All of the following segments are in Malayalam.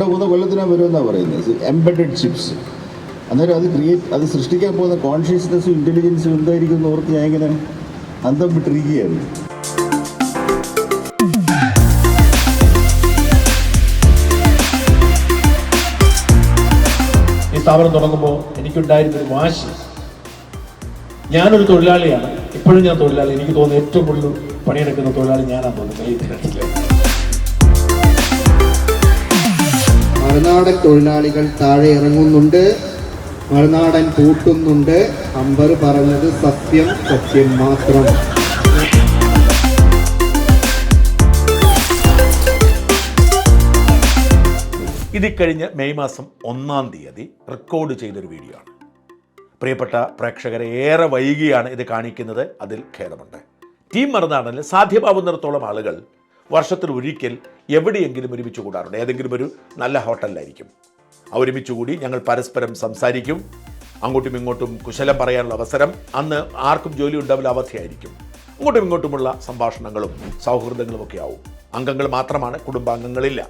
2-3 കൊല്ലത്തിനാണ് വരുമെന്നാണ് പറയുന്നത്. Embedded chips. അന്നേരം അത് സൃഷ്ടിക്കാൻ പോകുന്ന കോൺഷ്യസ്നെസ്സും ഇൻ്റലിജൻസും എന്തായിരിക്കും എന്ന് ഓർത്ത് ഞാൻ ഇങ്ങനെ അന്തം വിട്ടിരിക്കുകയാണ്. ഈ സ്ഥാപനം തുടങ്ങുമ്പോൾ എനിക്കുണ്ടായിരുന്നൊരു വാശി, ഞാനൊരു തൊഴിലാളിയാണ്, ഇപ്പോഴും ഞാൻ തൊഴിലാളി. എനിക്ക് തോന്നുന്നു ഏറ്റവും കൂടുതൽ പണിയെടുക്കുന്ന തൊഴിലാളി ഞാനാണ് തോന്നുന്നത്. മറുനാടൻ തൊഴിലാളികൾ താഴെ ഇറങ്ങുന്നുണ്ട്, മറുനാടൻ കൂട്ടുന്നുണ്ട്. അമ്പർ പറഞ്ഞത് സത്യം, സത്യം മാത്രം. ഇതിക്കഴിഞ്ഞ് മെയ് മാസം 1-ാം തീയതി റെക്കോർഡ് ചെയ്തൊരു വീഡിയോ ആണ്. പ്രിയപ്പെട്ട പ്രേക്ഷകരെ, ഏറെ വൈകിയാണ് ഇത് കാണിക്കുന്നത്, അതിൽ ഖേദമുണ്ട്. ടീം മറുനാടനിൽ സാധ്യമാവുന്നിടത്തോളം ആളുകൾ വർഷത്തിൽ ഒരിക്കൽ എവിടെയെങ്കിലും ഒരുമിച്ച് കൂടാറുണ്ട്. ഏതെങ്കിലും ഒരു നല്ല ഹോട്ടലിലായിരിക്കും. ഒരുമിച്ച് കൂടി ഞങ്ങൾ പരസ്പരം സംസാരിക്കും, അങ്ങോട്ടും ഇങ്ങോട്ടും കുശലം പറയാനുള്ള അവസരം. അന്ന് ആർക്കും ജോലി ഉണ്ടാവില്ല, അവധിയായിരിക്കും. അങ്ങോട്ടും ഇങ്ങോട്ടുമുള്ള സംഭാഷണങ്ങളും സൗഹൃദങ്ങളും ഒക്കെ ആവും. അംഗങ്ങൾ മാത്രമാണ്, കുടുംബാംഗങ്ങളില്ല.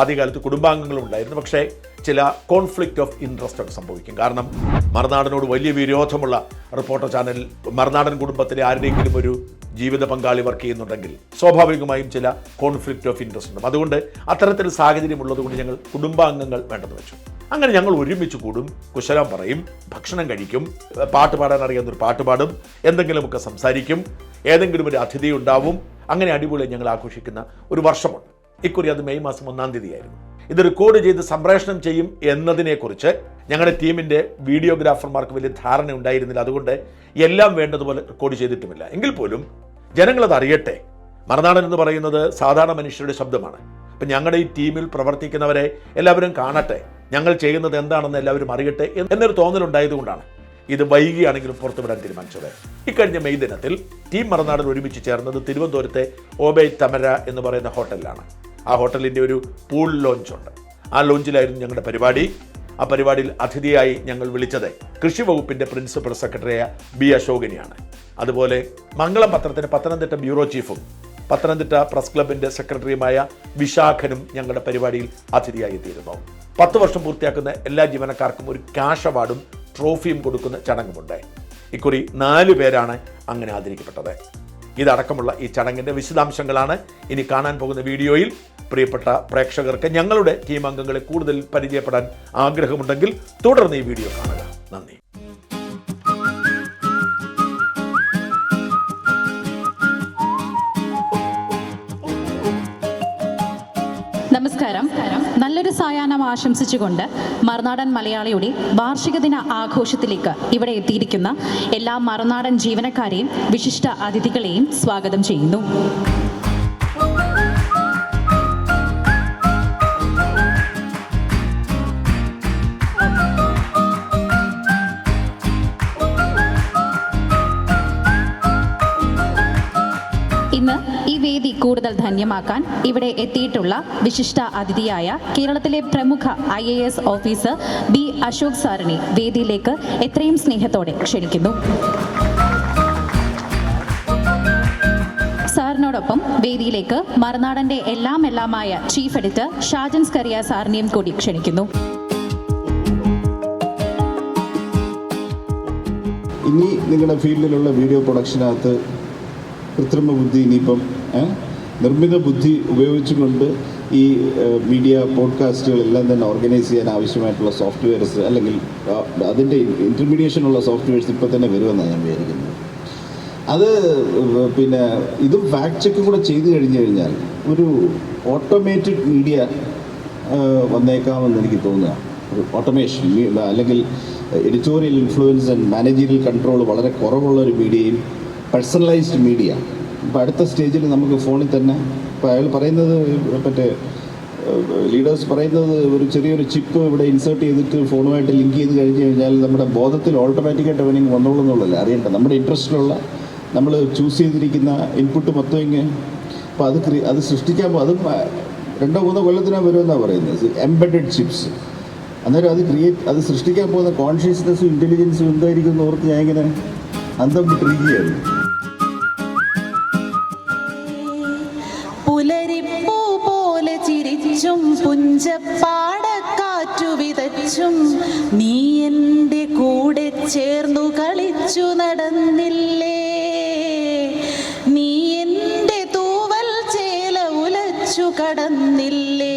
ആദ്യകാലത്ത് കുടുംബാംഗങ്ങളും ഉണ്ടായിരുന്നു, പക്ഷേ ചില കോൺഫ്ലിക്റ്റ് ഓഫ് ഇൻട്രസ്റ്റ് ഒക്കെ സംഭവിക്കും. കാരണം മറുനാടനോട് വലിയ വിരോധമുള്ള റിപ്പോർട്ടർ ചാനൽ മറുനാടൻ കുടുംബത്തിലെ ആരുടെയെങ്കിലും ഒരു ജീവിത പങ്കാളി വർക്ക് ചെയ്യുന്നുണ്ടെങ്കിൽ സ്വാഭാവികമായും ചില കോൺഫ്ലിക്റ്റ് ഓഫ് ഇൻട്രസ്റ്റ് ഉണ്ട്. അതുകൊണ്ട് അത്തരത്തിൽ സാഹചര്യം ഉള്ളതുകൊണ്ട് ഞങ്ങൾ കുടുംബാംഗങ്ങൾ വേണ്ടെന്ന് വെച്ചു. അങ്ങനെ ഞങ്ങൾ ഒരുമിച്ച് കൂടും, കുശലം പറയും, ഭക്ഷണം കഴിക്കും, പാട്ട് പാടാൻ അറിയാവുന്നൊരു പാട്ട് പാടും, എന്തെങ്കിലുമൊക്കെ സംസാരിക്കും, ഏതെങ്കിലും ഒരു അതിഥി ഉണ്ടാവും. അങ്ങനെ അടിപൊളി ഞങ്ങൾ ആഘോഷിക്കുന്ന ഒരു വർഷമുണ്ട്. ഇക്കുറി അത് മെയ് മാസം 1-ാം തീയതിയായിരുന്നു. ഇത് റെക്കോർഡ് ചെയ്ത് സംപ്രേഷണം ചെയ്യും എന്നതിനെക്കുറിച്ച് ഞങ്ങളുടെ ടീമിൻ്റെ വീഡിയോഗ്രാഫർമാർക്ക് വലിയ ധാരണ ഉണ്ടായിരുന്നില്ല. അതുകൊണ്ട് എല്ലാം വേണ്ടതുപോലെ റെക്കോർഡ് ചെയ്തിട്ടുമില്ല. എങ്കിൽ പോലും ജനങ്ങളത് അറിയട്ടെ. മറുനാടൻ എന്ന് പറയുന്നത് സാധാരണ മനുഷ്യരുടെ ശബ്ദമാണ്. അപ്പം ഞങ്ങളുടെ ഈ ടീമിൽ പ്രവർത്തിക്കുന്നവരെ എല്ലാവരും കാണട്ടെ, ഞങ്ങൾ ചെയ്യുന്നത് എന്താണെന്ന് എല്ലാവരും അറിയട്ടെ എന്നൊരു തോന്നലുണ്ടായതുകൊണ്ടാണ് ഇത് വൈകിയാണെങ്കിലും പുറത്തുവിടാൻ തീരുമാനിച്ചത്. ഇക്കഴിഞ്ഞ മെയ് ദിനത്തിൽ ടീം മറുനാടൻ ഒരുമിച്ച് ചേർന്നത് തിരുവനന്തപുരത്തെ ഓബേ തമര എന്ന് പറയുന്ന ഹോട്ടലിലാണ്. ആ ഹോട്ടലിൻ്റെ ഒരു പൂൾ ലോഞ്ചുണ്ട്. ആ ലോഞ്ചിലായിരുന്നു ഞങ്ങളുടെ പരിപാടി. ആ പരിപാടിയിൽ അതിഥിയായി ഞങ്ങൾ വിളിച്ചത് കൃഷി വകുപ്പിൻ്റെ പ്രിൻസിപ്പൽ സെക്രട്ടറിയായ ബി അശോകനെയാണ്. അതുപോലെ മംഗളം പത്രത്തിന് പത്തനംതിട്ട ബ്യൂറോ ചീഫും പത്തനംതിട്ട പ്രസ് ക്ലബിൻ്റെ സെക്രട്ടറിയുമായ വിശാഖനും ഞങ്ങളുടെ പരിപാടിയിൽ അതിഥിയായി എത്തിയിരുന്നു. 10 വർഷം പൂർത്തിയാക്കുന്ന എല്ലാ ജീവനക്കാർക്കും ഒരു ക്യാഷ് അവാർഡും ട്രോഫിയും കൊടുക്കുന്ന ചടങ്ങുമുണ്ട്. ഇക്കുറി 4 പേരാണ് അങ്ങനെ ആദരിക്കപ്പെട്ടത്. ഇതടക്കമുള്ള ഈ ചടങ്ങിൻ്റെ വിശദാംശങ്ങളാണ് ഇനി കാണാൻ പോകുന്ന വീഡിയോയിൽ. പ്രിയപ്പെട്ട പ്രേക്ഷകർക്ക് ഞങ്ങളുടെ ടീം അംഗങ്ങളെ കൂടുതൽ പരിചയപ്പെടാൻ ആഗ്രഹമുണ്ടെങ്കിൽ തുടർന്ന് ഈ വീഡിയോ കാണുക. നന്ദി. നമസ്കാരം. നല്ലൊരു സായാഹ്നം ആശംസിച്ചുകൊണ്ട് മറുനാടൻ മലയാളിയുടെ വാർഷിക ദിന ആഘോഷത്തിലേക്ക് ഇവിടെ എത്തിയിരിക്കുന്ന എല്ലാ മറുനാടൻ ജീവനക്കാരെയും വിശിഷ്ട അതിഥികളെയും സ്വാഗതം ചെയ്യുന്നു. ഇന്ന് ഈ വേദി കൂടുതൽ ധന്യമാക്കാൻ ഇവിടെ എത്തിയിട്ടുള്ള വിശിഷ്ട അതിഥിയായ കേരളത്തിലെ പ്രമുഖ IAS ഓഫീസർ ബി അശോക് സാറിനെ വേദിയിലേക്ക് എത്രയും സ്നേഹത്തോടെ ക്ഷണിക്കുന്നു. സാറിനോടൊപ്പം വേദിയിലേക്ക് മറുനാടൻ്റെ എല്ലാമായ ചീഫ് എഡിറ്റർ ഷാജൻ സ്കറിയ സാറിനെയും കൂടി ക്ഷണിക്കുന്നു. ഇനി നിങ്ങളുടെ ഫീൽഡിലുള്ള വീഡിയോ പ്രൊഡക്ഷനകത്ത് കൃത്രിമ ബുദ്ധി, ഇനിയിപ്പം നിർമ്മിത ബുദ്ധി ഉപയോഗിച്ചുകൊണ്ട് ഈ മീഡിയ പോഡ്കാസ്റ്റുകളെല്ലാം തന്നെ ഓർഗനൈസ് ചെയ്യാൻ ആവശ്യമായിട്ടുള്ള സോഫ്റ്റ്വെയർസ്, അല്ലെങ്കിൽ അതിൻ്റെ ഇൻ്റർമീഡിയേഷനുള്ള സോഫ്റ്റ്വെയർസ് ഇപ്പോൾ തന്നെ വരുമെന്നാണ് ഞാൻ വിചാരിക്കുന്നത്. അത് പിന്നെ ഇതും ഫാക്ട് ചെക്കും കൂടെ ചെയ്തു കഴിഞ്ഞാൽ ഒരു ഓട്ടോമേറ്റഡ് മീഡിയ വന്നേക്കാമെന്ന് എനിക്ക് തോന്നുക. ഒരു ഓട്ടോമേഷൻ അല്ലെങ്കിൽ editorial influence and managerial control വളരെ കുറവുള്ള ഒരു മീഡിയയും പേഴ്സണലൈസ്ഡ് മീഡിയ. ഇപ്പോൾ അടുത്ത സ്റ്റേജിൽ നമുക്ക് ഫോണിൽ തന്നെ, ഇപ്പോൾ അയാൾ പറയുന്നത്, മറ്റേ ലീഡേഴ്സ് പറയുന്നത്, ഒരു ചെറിയൊരു ചിപ്പ് ഇവിടെ ഇൻസേർട്ട് ചെയ്തിട്ട് ഫോണുമായിട്ട് ലിങ്ക് ചെയ്ത് കഴിഞ്ഞാൽ നമ്മുടെ ബോധത്തിൽ ഓട്ടോമാറ്റിക്കായിട്ട് അവനിങ് വന്നോളൂ എന്നുള്ളതല്ല, അറിയണ്ട. നമ്മുടെ ഇൻട്രസ്റ്റിലുള്ള നമ്മൾ ചൂസ് ചെയ്തിരിക്കുന്ന ഇൻപുട്ട് മൊത്തം ഇങ്ങനെ. അപ്പോൾ അത് സൃഷ്ടിക്കാൻ അതും 2-3 കൊല്ലത്തിനാണ് വരുമെന്നാണ് പറയുന്നത്. Embedded chips. അന്നേരം അത് സൃഷ്ടിക്കാൻ പോകുന്ന കോൺഷ്യസ്നെസ്സും ഇൻ്റലിജൻസും എന്തായിരിക്കും എന്ന് ഓർത്ത് ഞാൻ ഇങ്ങനെ അന്തം വിട്ടിരിക്കുകയാണ്. പുലരിപ്പൂ പോലെ ചിരിച്ചും പുഞ്ചപ്പാടക്കാറ്റു വിതച്ചും നീ എൻ്റെ കൂടെ ചേർന്നു കളിച്ചു നടന്നില്ലേ, നീ എൻ്റെ തൂവൽ ചേല ഉലച്ചു കടന്നില്ലേ.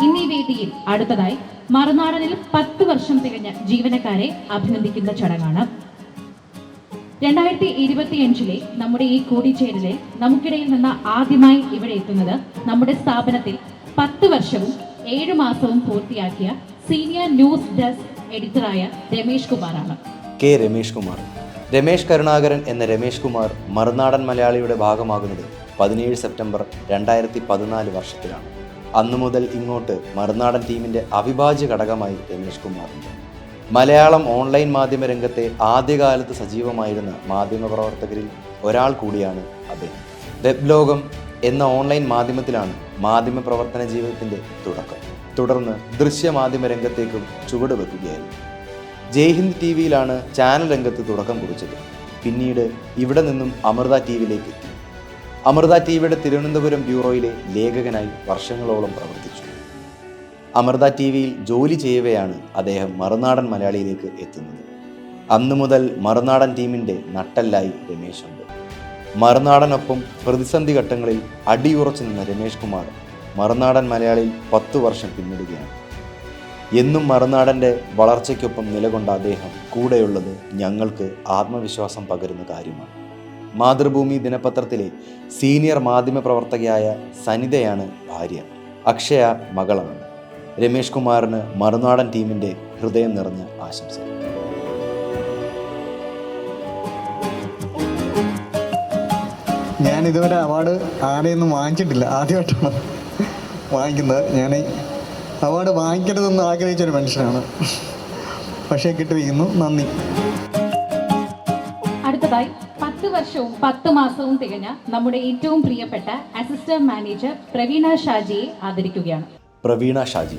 ഇന്നീ വേദിയിൽ അടുത്തതായി മറുനാടനിൽ 10 വർഷം തികഞ്ഞ ജീവനക്കാരെ അഭിനന്ദിക്കുന്ന ചടങ്ങാണ്. 2025 നമ്മുടെ ഈ കൂടിച്ചേരലിൽ നമുക്കിടയിൽ നിന്ന് ആദ്യമായി ഇവിടെ എത്തുന്നത് നമ്മുടെ സ്ഥാപനത്തിൽ 10 വർഷവും 7 മാസവും പൂർത്തിയാക്കിയ സീനിയർ ന്യൂസ് ഡെസ്ക് എഡിറ്ററായ രമേഷ് കുമാറാണ്. കെ രമേഷ് കുമാർ. രമേഷ് കരുണാകരൻ എന്ന രമേഷ് കുമാർ മറുനാടൻ മലയാളിയുടെ ഭാഗമാകുന്നത് 17 സെപ്റ്റംബർ 2014 വർഷത്തിലാണ്. അന്നു മുതൽ ഇങ്ങോട്ട് മറുനാടൻ ടീമിൻ്റെ അവിഭാജ്യ ഘടകമായി രമേഷ് കുമാറുണ്ട്. മലയാളം ഓൺലൈൻ മാധ്യമ രംഗത്തെ ആദ്യകാലത്ത് സജീവമായിരുന്ന മാധ്യമപ്രവർത്തകരിൽ ഒരാൾ കൂടിയാണ് അദ്ദേഹം. വെബ് ലോകം എന്ന ഓൺലൈൻ മാധ്യമത്തിലാണ് മാധ്യമപ്രവർത്തന ജീവിതത്തിൻ്റെ തുടക്കം. തുടർന്ന് ദൃശ്യമാധ്യമ രംഗത്തേക്കും ചുവട് വെക്കുകയായിരുന്നു. ജയ്ഹിന്ദ് ടി വിയിലാണ് ചാനൽ രംഗത്ത് തുടക്കം കുറിച്ചത്. പിന്നീട് ഇവിടെ നിന്നും അമൃത ടി വിയിലേക്ക് എത്തി. അമൃത ടി വിയുടെ തിരുവനന്തപുരം ബ്യൂറോയിലെ ലേഖകനായി വർഷങ്ങളോളം പ്രവർത്തിച്ചു. അമൃത ടി വിയിൽ ജോലി ചെയ്യവെയാണ് അദ്ദേഹം മറുനാടൻ മലയാളിയിലേക്ക് എത്തുന്നത്. അന്നു മുതൽ മറുനാടൻ ടീമിൻ്റെ നട്ടെല്ലായി രമേശ് ഉണ്ട്. മറുനാടനൊപ്പം പ്രതിസന്ധി ഘട്ടങ്ങളിൽ അടിയുറച്ചു നിന്ന രമേഷ് കുമാർ മറുനാടൻ മലയാളിയിൽ 10 വർഷം പിന്നിടുകയാണ്. എന്നും മറുനാടൻ്റെ വളർച്ചയ്ക്കൊപ്പം നിലകൊണ്ട അദ്ദേഹം കൂടെയുള്ളത് ഞങ്ങൾക്ക് ആത്മവിശ്വാസം പകരുന്ന കാര്യമാണ്. മാതൃഭൂമി ദിനപത്രത്തിലെ സീനിയർ മാധ്യമ പ്രവർത്തകയായ സനിതയാണ് ഭാര്യ. അക്ഷയ മകളാണ്. രമേഷ് കുമാറിന് മറുനാടൻ ടീമിൻ്റെ ഹൃദയം നിറഞ്ഞ ആശംസകൾ. ഞാൻ ഇതുവരെ അവാർഡ് ആരെയൊന്നും വാങ്ങിച്ചിട്ടില്ല, ആദ്യമായിട്ടാണ് വാങ്ങിക്കുന്നത്. ഞാൻ അവാർഡ് വാങ്ങിക്കരുതെന്ന് ആഗ്രഹിച്ചൊരു മനുഷ്യനാണ്, പക്ഷേ കിട്ടിയിരിക്കുന്നു. നന്ദി. അടുത്തതായി 10 വർഷവും 10 മാസവും തികഞ്ഞ നമ്മുടെ ഏറ്റവും പ്രിയപ്പെട്ട അസിസ്റ്റന്റ് മാനേജർ പ്രവീണ ഷാജിയെ ആദരിക്കുകയാണ്. പ്രവീണ ഷാജി.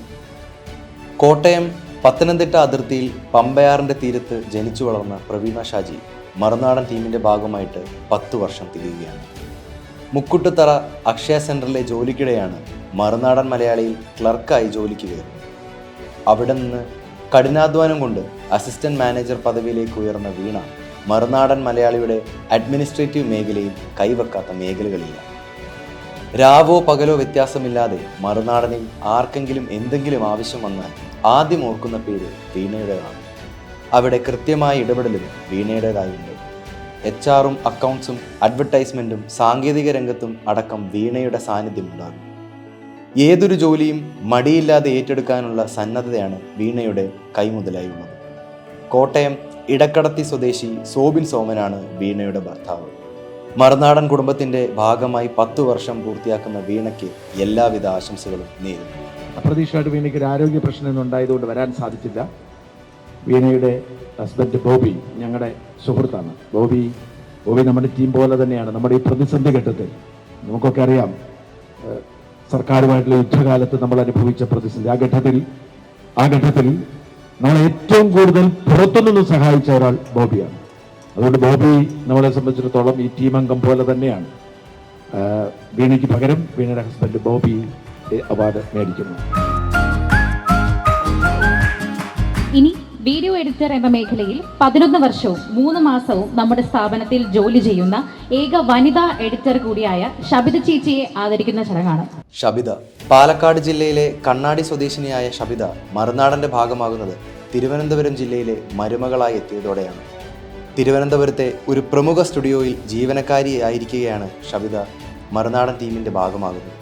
കോട്ടയം പത്തനംതിട്ട അതിർത്തിയിൽ പമ്പയാറിൻ്റെ തീരത്ത് ജനിച്ചു വളർന്ന പ്രവീണ ഷാജി മറുനാടൻ ടീമിൻ്റെ ഭാഗമായിട്ട് 10 വർഷം തികയുകയാണ്. മുക്കുട്ടുത്തറ അക്ഷയ സെൻറ്ററിലെ ജോലിക്കിടെയാണ് മറുനാടൻ മലയാളിയിൽ ക്ലർക്കായി ജോലിക്ക് കയറുന്നത്. അവിടെ നിന്ന് കഠിനാധ്വാനം കൊണ്ട് അസിസ്റ്റന്റ് മാനേജർ പദവിയിലേക്ക് ഉയർന്ന വീണ മറുനാടൻ മലയാളിയുടെ അഡ്മിനിസ്ട്രേറ്റീവ് മേഖലയിൽ കൈവെക്കാത്ത മേഖലകളില്ല. രാവോ പകലോ വ്യത്യാസമില്ലാതെ മറുനാടനിൽ ആർക്കെങ്കിലും എന്തെങ്കിലും ആവശ്യം വന്നാൽ ആദ്യം ഓർക്കുന്ന പേര് വീണയുടേതാണ്. അവിടെ കൃത്യമായ ഇടപെടലും വീണയുടേതായുണ്ട്. HR-ഉം അക്കൗണ്ട്സും അഡ്വർടൈസ്മെൻറ്റും സാങ്കേതിക രംഗത്തും അടക്കം വീണയുടെ സാന്നിധ്യമുണ്ടാകും. ഏതൊരു ജോലിയും മടിയില്ലാതെ ഏറ്റെടുക്കാനുള്ള സന്നദ്ധതയാണ് വീണയുടെ കൈമുതലായുള്ളത്. കോട്ടയം ഇടക്കടത്തി സ്വദേശി സോബിൻ സോമനാണ് വീണയുടെ ഭർത്താവ്. മറുനാടൻ കുടുംബത്തിൻ്റെ ഭാഗമായി 10 വർഷം പൂർത്തിയാക്കുന്ന വീണയ്ക്ക് എല്ലാവിധ ആശംസകളും നേരുന്നു. അപ്രതീക്ഷിതമായിട്ട് വീണയ്ക്ക് ഒരു ആരോഗ്യ പ്രശ്നം ഉണ്ടായതുകൊണ്ട് വരാൻ സാധിച്ചില്ല. വീണയുടെ ഹസ്ബൻഡ് ബോബി ഞങ്ങളുടെ സുഹൃത്താണ്. ബോബി നമ്മുടെ ടീം പോലെ തന്നെയാണ്. നമ്മുടെ ഈ പ്രതിസന്ധി ഘട്ടത്തിൽ നമുക്കൊക്കെ അറിയാം, സർക്കാരുമായിട്ടുള്ള യുദ്ധകാലത്ത് നമ്മൾ അനുഭവിച്ച പ്രതിസന്ധി. ആ ഘട്ടത്തിൽ നമ്മളെ ഏറ്റവും കൂടുതൽ പുറത്തുനിന്ന് സഹായിച്ച ഒരാൾ ബോബിയാണ്. അതുകൊണ്ട് ബോബി നമ്മളെ സംബന്ധിച്ചിടത്തോളം ഈ ടീം അംഗം പോലെ തന്നെയാണ്. വീണയ്ക്ക് പകരം വീണയുടെ ഹസ്ബൻഡ് ബോബി അവാർഡ് മേടിക്കുന്നു. ഇനി വീഡിയോ എഡിറ്റർ എന്ന മേഖലയിൽ 11 വർഷവും 3 മാസവും നമ്മുടെ സ്ഥാപനത്തിൽ ജോലി ചെയ്യുന്ന ഏക വനിതാ എഡിറ്റർ കൂടിയായ ഷബിത ചേച്ചിയെ ആദരിക്കുന്ന ചടങ്ങാണ്. ഷബിത. പാലക്കാട് ജില്ലയിലെ കണ്ണാടി സ്വദേശിനിയായ ഷബിത മറുനാടൻ്റെ ഭാഗമാകുന്നത് തിരുവനന്തപുരം ജില്ലയിലെ മരുമകളായി എത്തിയതോടെയാണ്. തിരുവനന്തപുരത്തെ ഒരു പ്രമുഖ സ്റ്റുഡിയോയിൽ ജീവനക്കാരിയായിരിക്കുകയാണ് ഷബിത മറുനാടൻ ടീമിൻ്റെ ഭാഗമാകുന്നത്.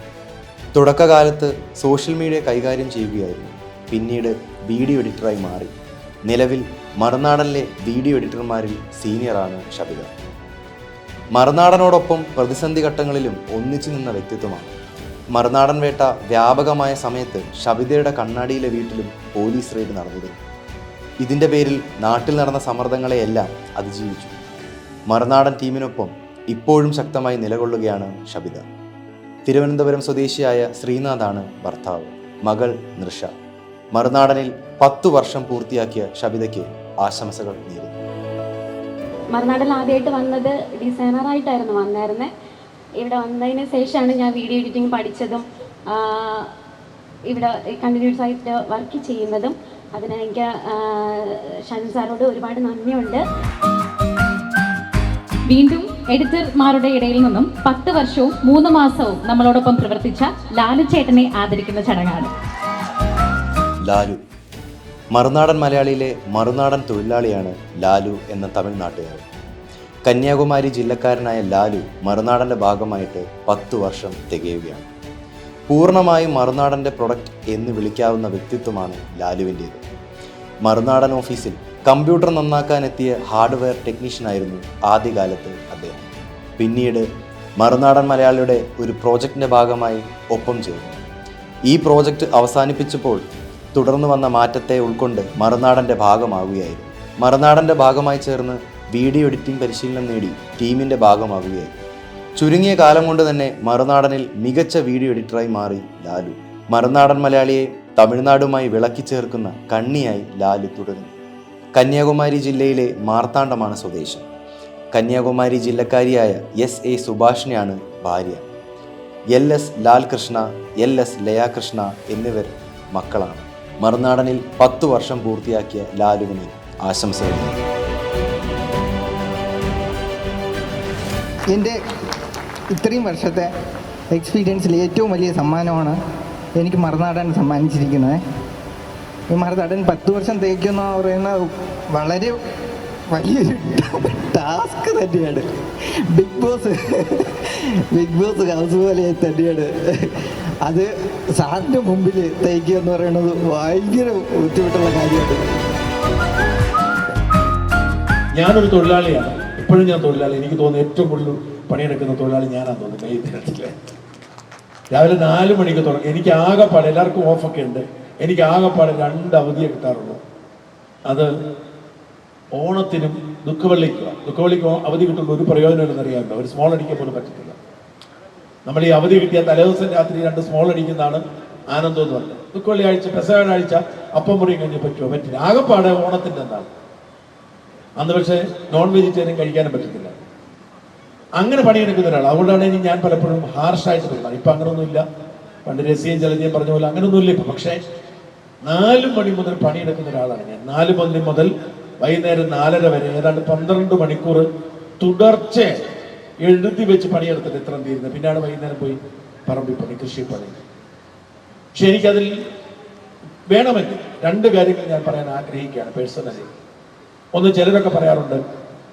തുടക്കകാലത്ത് സോഷ്യൽ മീഡിയ കൈകാര്യം ചെയ്യുകയായിരുന്നു. പിന്നീട് വീഡിയോ എഡിറ്ററായി മാറി. നിലവിൽ മറുനാടനിലെ വീഡിയോ എഡിറ്റർമാരിൽ സീനിയറാണ് ഷബിത. മറുനാടനോടൊപ്പം പ്രതിസന്ധി ഘട്ടങ്ങളിലും ഒന്നിച്ചു നിന്ന വ്യക്തിത്വമാണ്. മറുനാടൻ വേട്ട വ്യാപകമായ സമയത്ത് ഷബിതയുടെ കണ്ണാടിയിലെ വീട്ടിലും പോലീസ് റെയ്ഡ് നടന്നിരുന്നു. ഇതിൻ്റെ പേരിൽ നാട്ടിൽ നടന്ന സമ്മർദ്ദങ്ങളെയെല്ലാം അതിജീവിച്ചു. മറുനാടൻ ടീമിനൊപ്പം ഇപ്പോഴും ശക്തമായി നിലകൊള്ളുകയാണ് ഷബിത. തിരുവനന്തപുരം സ്വദേശിയായ ശ്രീനാഥാണ് ഭർത്താവ്. മകൾ നൃഷ. മറുനാടനിൽ 10 വർഷം പൂർത്തിയാക്കിയ ഷബിതയ്ക്ക് ആശംസകൾ നേരുന്നു. മറുനാടനിൽ ആദ്യമായിട്ട് വന്നത് ഡിസൈനറായിട്ടായിരുന്നു വന്നായിരുന്നത്. ഇവിടെ വന്നതിന് ശേഷമാണ് ഞാൻ വീഡിയോ എഡിറ്റിംഗ് പഠിച്ചതും ഇവിടെ കണ്ടിന്യൂസ് ആയിട്ട് വർക്ക് ചെയ്യുന്നതും. അതിന് എനിക്ക് ഷാൻ സാറോട് ഒരുപാട് നന്ദിയുണ്ട്. വീണ്ടും എഡിറ്റർമാരുടെ ഇടയിൽ നിന്നും 10 വർഷവും 3 മാസവും നമ്മളോടൊപ്പം പ്രവർത്തിച്ച ലാലു ചേട്ടനെ ആദരിക്കുന്ന ചടങ്ങാണ്. ലാലു. മറുനാടൻ മലയാളിയിലെ മറുനാടൻ തൊഴിലാളിയാണ് ലാലു എന്ന തമിഴ്നാട്ടുകാരൻ. കന്യാകുമാരി ജില്ലക്കാരനായ ലാലു മറുനാടൻ്റെ ഭാഗമായിട്ട് 10 വർഷം തികയുകയാണ്. പൂർണ്ണമായും മറുനാടൻ്റെ പ്രൊഡക്റ്റ് എന്ന് വിളിക്കാവുന്ന വ്യക്തിത്വമാണ് ലാലുവിൻ്റേത്. മറുനാടൻ ഓഫീസിൽ കമ്പ്യൂട്ടർ നന്നാക്കാനെത്തിയ ഹാർഡ്വെയർ ടെക്നീഷ്യനായിരുന്നു ആദ്യകാലത്ത് അദ്ദേഹം. പിന്നീട് മറുനാടൻ മലയാളിയുടെ ഒരു പ്രോജക്റ്റിൻ്റെ ഭാഗമായി ഒപ്പം ചേർന്നു. ഈ പ്രോജക്റ്റ് അവസാനിപ്പിച്ചപ്പോൾ തുടർന്ന് വന്ന മാറ്റത്തെ ഉൾക്കൊണ്ട് മറുനാടൻ്റെ ഭാഗമാവുകയായിരുന്നു. മറുനാടൻ്റെ ഭാഗമായി ചേർന്ന് വീഡിയോ എഡിറ്റിംഗ് പരിശീലനം നേടി ടീമിൻ്റെ ഭാഗമാവുകയായിരുന്നു. ചുരുങ്ങിയ കാലം കൊണ്ട് തന്നെ മറുനാടനിൽ മികച്ച വീഡിയോ എഡിറ്ററായി മാറി ലാലു. മറുനാടൻ മലയാളിയെ തമിഴ്നാടുമായി വിളക്കി ചേർക്കുന്ന കണ്ണിയായി ലാലു തുടരുന്നു. കന്യാകുമാരി ജില്ലയിലെ മാർത്താണ്ഡമാണ് സ്വദേശം. കന്യാകുമാരി ജില്ലക്കാരിയായ SA സുഭാഷിനെയാണ് ഭാര്യ. LS ലാൽകൃഷ്ണ, LS ലയാകൃഷ്ണ എന്നിവർ മക്കളാണ്. മറുനാടനിൽ 10 വർഷം പൂർത്തിയാക്കിയ ലാലുവിന് ആശംസകൾ. എൻ്റെ ഇത്രയും വർഷത്തെ എക്സ്പീരിയൻസിൽ ഏറ്റവും വലിയ സമ്മാനമാണ് എനിക്ക് മറുനാടൻ സമ്മാനിച്ചിരിക്കുന്നത്. ഈ മറുനാടൻ 10 വർഷം തേക്കുന്ന പറയുന്ന വളരെ വലിയൊരു ടാസ്ക് തന്നെയാണ്. ബിഗ് ബോസ് ഹൗസ് പോലെ തന്നെയാണ്. അത് സാറിൻ്റെ മുമ്പിൽ തയ്ക്കുക എന്ന് പറയുന്നത് ഭയങ്കര ബുദ്ധിമുട്ടുള്ള കാര്യമാണ്. ഞാനൊരു തൊഴിലാളിയാണ്, ഇപ്പോഴും ഞാൻ തൊഴിലാളി. എനിക്ക് തോന്നുന്നു ഏറ്റവും കൂടുതൽ പണിയെടുക്കുന്ന തൊഴിലാളി ഞാനാണ് തോന്നുന്നത് ഈ ദിനത്തിലെ. രാവിലെ 4 മണിക്ക് തുടങ്ങി. എനിക്ക് ആകെപ്പാട്, എല്ലാവർക്കും ഓഫൊക്കെ ഉണ്ട്, എനിക്ക് ആകെപ്പാട് 2 അവധിയെ കിട്ടാറുള്ളൂ. അത് ഓണത്തിനും ദുഃഖവെള്ളിക്കും അവധി കിട്ടുമ്പോൾ ഒരു പ്രയോജനം അറിയാമല്ലോ. ഒരു സ്മോൾ അടിക്കാൻ പോലും പറ്റത്തില്ല. നമ്മൾ ഈ അവധി കിട്ടിയ തലേദിവസം രാത്രി 2 സ്മോൾ അടിക്കുന്നതാണ് ആനന്ദം എന്ന് പറഞ്ഞത്. ദുഃഖവെള്ളിയാഴ്ച പെസഹാഴ്ച അപ്പം മുറിയും കഴിഞ്ഞ് പറ്റില്ല. ആകെപ്പാട് ഓണത്തിൻ്റെ എന്താണ് അന്ന്. പക്ഷേ നോൺ വെജിറ്റേറിയൻ കഴിക്കാനും പറ്റത്തില്ല. അങ്ങനെ പണിയെടുക്കുന്ന ഒരാൾ. അതുകൊണ്ടാണ് ഞാൻ പലപ്പോഴും ഹാർഷായിട്ട് തോന്നുന്നത്. ഇപ്പം അങ്ങനെയൊന്നുമില്ല. പണ്ട് രസിയും ജലജയും പറഞ്ഞ പോലെ അങ്ങനെയൊന്നുമില്ല ഇപ്പം. പക്ഷേ 4 മണി മുതൽ പണിയെടുക്കുന്ന ഒരാളാണ് ഞാൻ. 4 മണി മുതൽ വൈകുന്നേരം 4:30 വരെ ഏതാണ്ട് 12 മണിക്കൂർ തുടർച്ച എഴുതി വെച്ച് പണിയെടുത്തിട്ട് ഇത്രയും തീരുന്നത്. പിന്നാണ് വൈകുന്നേരം പോയി പറമ്പിൽ പണി, കൃഷി പണി. പക്ഷെ എനിക്കതിൽ വേണമെങ്കിൽ 2 കാര്യങ്ങൾ ഞാൻ പറയാൻ ആഗ്രഹിക്കുകയാണ് പേഴ്സണലി. ഒന്ന്, ചിലരൊക്കെ പറയാറുണ്ട്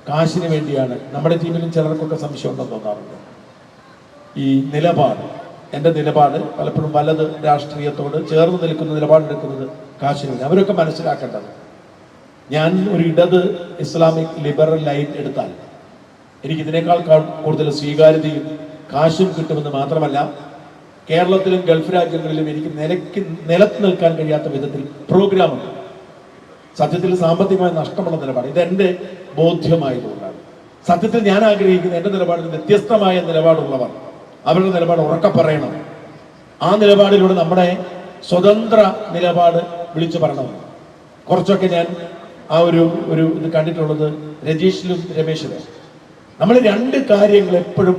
കാശിന് വേണ്ടിയാണ്. നമ്മുടെ ടീമിലും ചിലർക്കൊക്കെ സംശയം ഉണ്ടെന്ന് തോന്നാറുണ്ട്. ഈ നിലപാട്, എൻ്റെ നിലപാട് പലപ്പോഴും വലത് രാഷ്ട്രീയത്തോട് ചേർന്ന് നിൽക്കുന്ന നിലപാടെടുക്കുന്നത് കാശിന് വേണ്ടി. അവരൊക്കെ മനസ്സിലാക്കേണ്ടത്, ഞാൻ ഒരു ഇടത് ഇസ്ലാമിക് ലിബറൽ ലൈൻ എടുത്താൽ എനിക്കിതിനേക്കാൾ കൂടുതൽ സ്വീകാര്യതയും കാശും കിട്ടുമെന്ന് മാത്രമല്ല, കേരളത്തിലും ഗൾഫ് രാജ്യങ്ങളിലും എനിക്ക് നിലത്ത് നിൽക്കാൻ കഴിയാത്ത വിധത്തിൽ പ്രോഗ്രാമുണ്ട്. സത്യത്തിൽ സാമ്പത്തികമായ നഷ്ടമുള്ള നിലപാട്. ഇതെൻ്റെ ബോധ്യമായതുകൊണ്ടാണ്. സത്യത്തിൽ ഞാൻ ആഗ്രഹിക്കുന്ന എൻ്റെ നിലപാടിൽ വ്യത്യസ്തമായ നിലപാടുള്ളവർ അവരുടെ നിലപാട് ഉറക്കെ പറയണം. ആ നിലപാടിലൂടെ നമ്മുടെ സ്വതന്ത്ര നിലപാട് വിളിച്ചു പറയണം. കുറച്ചൊക്കെ ഞാൻ ആ ഒരു ഇത് കണ്ടിട്ടുള്ളത് രജീഷിലും രമേശിലും. നമ്മൾ 2 കാര്യങ്ങൾ എപ്പോഴും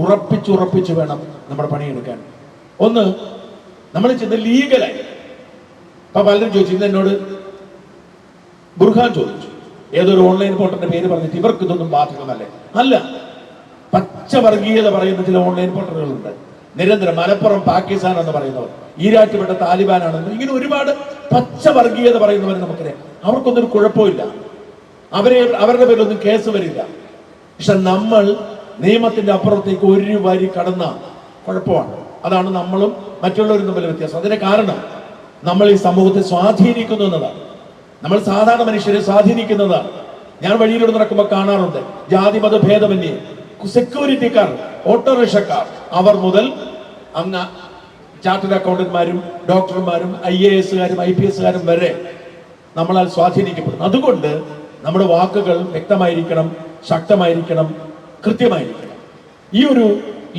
ഉറപ്പിച്ച് വേണം നമ്മുടെ പണിയെടുക്കാൻ. ഒന്ന്, നമ്മൾ ചെന്ന് ലീഗലായി. ഇപ്പൊ പലരും ചോദിച്ചു, ഇന്ന് എന്നോട് ബുർഹാൻ ചോദിച്ചു, ഏതൊരു ഓൺലൈൻ പോർട്ടലിന്റെ പേര് പറഞ്ഞിട്ട് ഇവർക്ക് ഇതൊന്നും ബാധകമല്ലേ? അല്ല, പച്ച വർഗീയത പറയുന്ന ചില ഓൺലൈൻ പോർട്ടലുകളുണ്ട്. നിരന്തരം മലപ്പുറം പാകിസ്ഥാൻ എന്ന് പറയുന്നവർ, ഈരാറ്റുപെട്ട താലിബാനാണെന്ന്, ഇങ്ങനെ ഒരുപാട് പച്ച വർഗീയത പറയുന്നവരെ നമുക്കറിയാം. അവർക്കൊന്നും കുഴപ്പമില്ല, അവരുടെ പേരിലൊന്നും കേസ് വരില്ല. പക്ഷെ നമ്മൾ നിയമത്തിന്റെ അപ്പുറത്തേക്ക് ഒരു വരി കടന്ന കുഴപ്പമാണ്. അതാണ് നമ്മളും മറ്റുള്ളവരും തമ്മിൽ വ്യത്യാസം. അതിന്റെ കാരണം നമ്മൾ ഈ സമൂഹത്തെ സ്വാധീനിക്കുന്നു എന്നതാണ്. നമ്മൾ സാധാരണ മനുഷ്യരെ സ്വാധീനിക്കുന്നതാണ്. ഞാൻ വഴിയിലൂടെ നടക്കുമ്പോൾ കാണാറുണ്ട്, ജാതി മത ഭേദമന്യേ സെക്യൂരിറ്റിക്കാർ, ഓട്ടോറിക്ഷക്കാർ, അവർ മുതൽ അങ്ങ് ചാർട്ടേഡ് അക്കൗണ്ടന്റ്മാരും ഡോക്ടർമാരും IAS-കാരും IPS-കാരും വരെ നമ്മളാൽ സ്വാധീനിക്കപ്പെടുന്നു. അതുകൊണ്ട് നമ്മുടെ വാക്കുകൾ വ്യക്തമായിരിക്കണം, ശക്തമായിരിക്കണം, കൃത്യമായിരിക്കണം. ഈ ഒരു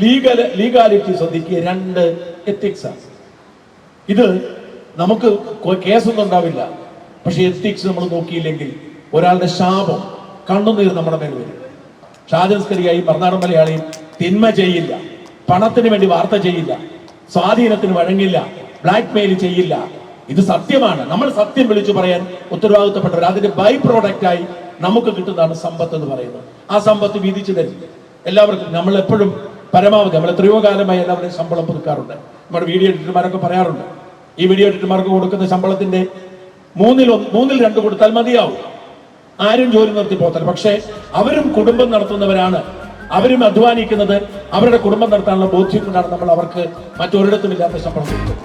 ലീഗാലിറ്റി ശ്രദ്ധിക്കുക. 2 എത്തിക്സാണ്. ഇത് നമുക്ക് കേസൊന്നും ഉണ്ടാവില്ല, പക്ഷെ എത്തിക്സ് നമ്മൾ നോക്കിയില്ലെങ്കിൽ ഒരാളുടെ ശാപം, കണ്ണുനീർ നമ്മുടെ മേൽ വരും. ഷാജൻ സ്കറിയായി മറുനാടൻ മലയാളിയും തിന്മ ചെയ്യില്ല, പണത്തിന് വേണ്ടി വാർത്ത ചെയ്യില്ല, സ്വാധീനത്തിന് വഴങ്ങില്ല, ബ്ലാക്ക് മെയിൽ ചെയ്യില്ല. ഇത് സത്യമാണ്. നമ്മൾ സത്യം വിളിച്ചു പറയാൻ ഉത്തരവാദിത്തപ്പെട്ടവർ. അതിന്റെ ബൈ പ്രോഡക്റ്റായി നമുക്ക് കിട്ടുന്നതാണ് സമ്പത്ത് എന്ന് പറയുന്നത്. ആ സമ്പത്ത് വീതിച്ചു തരും എല്ലാവർക്കും. നമ്മൾ എപ്പോഴും പരമാവധി, നമ്മൾ എത്രയോ കാലമായി എല്ലാവരുടെയും ശമ്പളം പുതുക്കാറുണ്ട്. നമ്മുടെ വീഡിയോ എഡിറ്റർമാരൊക്കെ പറയാറുണ്ട്, ഈ വീഡിയോ എഡിറ്റർമാർക്ക് കൊടുക്കുന്ന ശമ്പളത്തിന്റെ 2 കൊടുത്താൽ മതിയാവും, ആരും ജോലി നിർത്തി പോകത്തില്ല. പക്ഷേ അവരും കുടുംബം നടത്തുന്നവരാണ്, അവരും അധ്വാനിക്കുന്നത് അവരുടെ കുടുംബം നടത്താനുള്ള ബോധ്യം കൊണ്ടാണ് നമ്മൾ അവർക്ക് മറ്റൊരിടത്തും ഇല്ലാത്ത ശമ്പളം കൊടുക്കുന്നത്.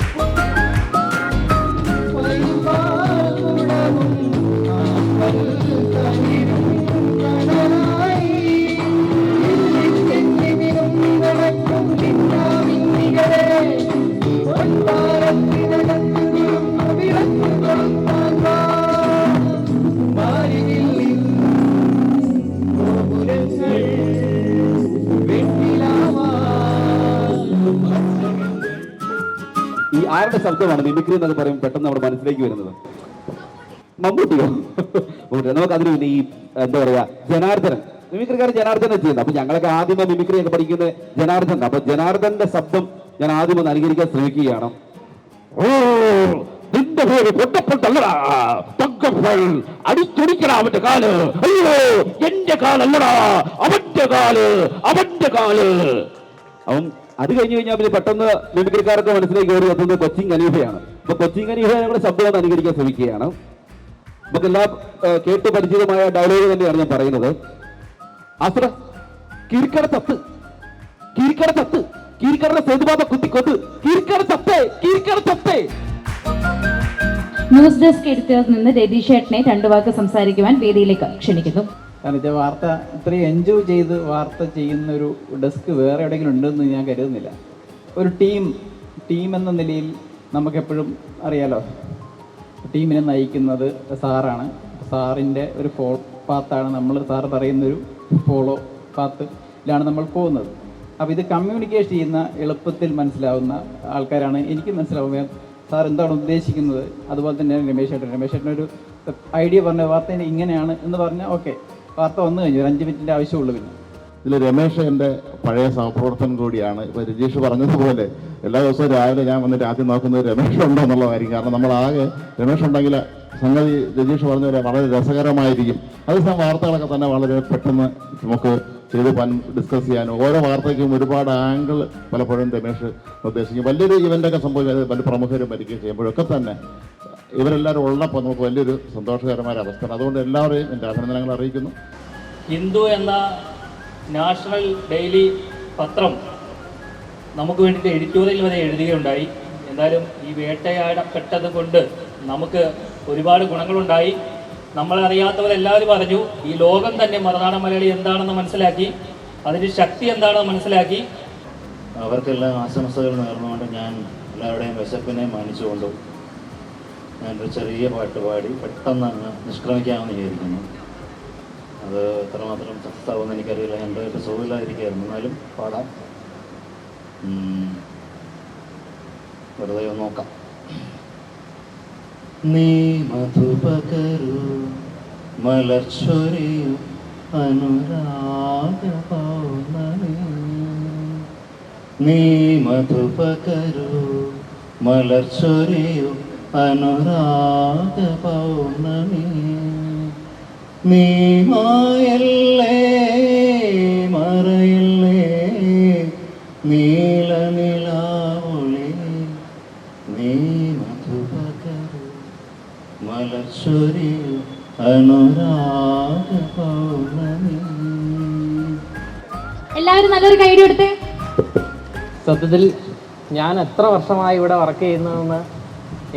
ഈ ആരുടെ ശബ്ദമാണ് മിമിക്രി എന്നൊക്കെ പറയും പെട്ടെന്ന് നമ്മുടെ മനസ്സിലേക്ക് വരുന്നത്? മമ്മൂട്ടിയോ? നമുക്ക് അതിന് പിന്നെ ഈ എന്താ പറയാ, ജനാർദ്ദനൻ, മിമിക്രിക്കാരൻ ജനാർദ്ദനെ ചെയ്യുന്നത്. അപ്പൊ ഞങ്ങളൊക്കെ ആദ്യമേ മിമിക്രി ഒക്കെ പഠിക്കുന്നത് ജനാർദ്ദൻ. അപ്പൊ ജനാർദ്ദന്റെ ശബ്ദം ഞാൻ ആദ്യം ഒന്ന് അനുകരിക്കാൻ ശ്രമിക്കുകയാണ്. ഓ, നിന്റെ പേര് പൊട്ടപ്പൊട്ടല്ലടാ, അടിച്ചൊടിക്കടാ അവന്റെ കാല്. അയ്യോ, എന്റെ കാലല്ലടാ, അവന്റെ കാല്, അവന്റെ കാല്. അവൻ അത് കഴിഞ്ഞ് കഴിഞ്ഞാൽ പിന്നെ പെട്ടെന്ന് മിമിക്രിക്കാർക്ക് മനസ്സിലേക്ക് കയറി എത്തുന്നത് കൊച്ചിൻ ഖലീഫയാണ്. അപ്പൊ കൊച്ചിൻ ഖലീഫ ഞങ്ങളുടെ ശബ്ദം ഒന്ന് അനുകരിക്കാൻ ശ്രമിക്കുകയാണ്. നമുക്കെല്ലാം കേട്ട് പരിചിതമായ ഡയലോഗ് തന്നെയാണ് ഞാൻ പറയുന്നത്. ആശ്ര കീരിക്കട ചത്ത്, കീരിക്കട ചത്ത്, കീരിക്കട സേതുബാബ കുത്തിക്കൊത്ത്, കീരിക്കട ചത്തേ, കീരിക്കട ചത്തേ. ന്യൂസ് ഡെസ്ക് എഡിറ്ററിൽ നിന്ന് രതീഷ് ചേട്ടനെ 2 വാക്ക് സംസാരിക്കുവാൻ വേദിയിലേക്ക് ക്ഷണിക്കുന്നു. കാരണം ഇത് വാർത്ത ഇത്രയും എൻജോയ് ചെയ്ത് വാർത്ത ചെയ്യുന്നൊരു ഡെസ്ക് വേറെ എവിടെയെങ്കിലും ഉണ്ടെന്ന് ഞാൻ കരുതുന്നില്ല. ഒരു ടീം എന്ന നിലയിൽ നമുക്കെപ്പോഴും അറിയാലോ, ടീമിനെ നയിക്കുന്നത് സാറാണ്. സാറിൻ്റെ ഒരു പാത്താണ് നമ്മൾ, സാർ പറയുന്നൊരു ഫോളോ പാത്തിലാണ് നമ്മൾ പോകുന്നത്. അപ്പോൾ ഇത് കമ്മ്യൂണിക്കേറ്റ് ചെയ്യുന്ന എളുപ്പത്തിൽ മനസ്സിലാവുന്ന ആൾക്കാരാണ്. എനിക്ക് മനസ്സിലാവുക സാർ എന്താണ് ഉദ്ദേശിക്കുന്നത്. അതുപോലെ തന്നെ രമേശ് ചേട്ടനൊരു ഐഡിയ പറഞ്ഞ വാർത്ത ഇങ്ങനെയാണ് എന്ന് പറഞ്ഞാൽ ഓക്കെ, വാർത്ത വന്നു കഴിഞ്ഞു, 5 മിനിറ്റിൻ്റെ ആവശ്യമുള്ളൂ. പിന്നെ ഇതിൽ രമേശ് എൻ്റെ പഴയ സഹപ്രവർത്തകൻ കൂടിയാണ്. ഇപ്പോൾ രജീഷ് പറഞ്ഞതുപോലെ എല്ലാ ദിവസവും രാവിലെ ഞാൻ വന്നിട്ട് ആദ്യം നോക്കുന്നത് രമേശ് ഉണ്ടോ എന്നുള്ളതായിരിക്കും. കാരണം നമ്മളാകെ രമേശ് ഉണ്ടെങ്കിൽ സംഗതി രജീഷ് പറഞ്ഞ വളരെ രസകരമായിരിക്കും. അതേസമയം വാർത്തകളൊക്കെ തന്നെ വളരെ പെട്ടെന്ന് നമുക്ക് ചെയ്ത് ഡിസ്കസ് ചെയ്യാനും ഓരോ വാർത്തയ്ക്കും ഒരുപാട് ആംഗിൾ പലപ്പോഴും രമേശ് നിർദ്ദേശിക്കും. വലിയൊരു ഇവൻ്റൊക്കെ സംഭവിക്കുന്നത് പല പ്രമുഖരും ഭരിക്കുകയും ചെയ്യുമ്പോഴൊക്കെ തന്നെ ഇവരെല്ലാവരും ഉള്ളപ്പോൾ നമുക്ക് വലിയൊരു സന്തോഷകരമായ അവസ്ഥയാണ്. അതുകൊണ്ട് എല്ലാവരെയും എൻ്റെ അഭിനന്ദനങ്ങൾ അറിയിക്കുന്നു. ഹിന്ദു എന്ന നാഷണൽ ഡെയിലി പത്രം നമുക്ക് വേണ്ടിയിട്ട് എഡിറ്റോറിയൽ വരെ എഴുതുകയുണ്ടായി. എന്തായാലും ഈ വേട്ടയാടപ്പെട്ടത് കൊണ്ട് നമുക്ക് ഒരുപാട് ഗുണങ്ങളുണ്ടായി. നമ്മളറിയാത്തവരെല്ലാവരും പറഞ്ഞു, ഈ ലോകം തന്നെ മറുനാടൻ മലയാളി എന്താണെന്ന് മനസ്സിലാക്കി, അതിൻ്റെ ശക്തി എന്താണെന്ന് മനസ്സിലാക്കി. അവർക്കെല്ലാം ആശംസകൾ നേർന്നുകൊണ്ട് ഞാൻ എല്ലാവരുടെയും വിശപ്പിനെ മാനിച്ചുകൊണ്ട് ഞാനൊരു ചെറിയ പാട്ട് പാടി പെട്ടെന്ന് അങ്ങ് നിഷ്ക്രമിക്കാമെന്ന് വിചാരിക്കുന്നു. അത് എത്രമാത്രം സക്സസ്സാവുമെന്ന് എനിക്കറിയില്ല. എൻ്റെ ഒരു സുഖമില്ലാതിരിക്കുകയായിരുന്നു, എന്നാലും പാടാം. വെറുതെ ഒന്ന് നോക്കാം. നീ മധുപകരു മലർച്ചൊരിയു അനുരാഗ പൗർണമി, നീ മധുപകരു മലർച്ചൊരിയു അനുരാഗ പൗർണമി, നീ മായല്ലേ മറയില്ലേ നീല നിലാവൊളി, നീ മധുപകരു മലർച്ചൊരിയു അനുരാഗ പൗർണമി. എല്ലാവരും നല്ലൊരു കൈഡി കൊടുത്തേ. സത്യത്തിൽ ഞാൻ എത്ര വർഷമായി ഇവിടെ വർക്ക് ചെയ്യുന്നതെന്ന്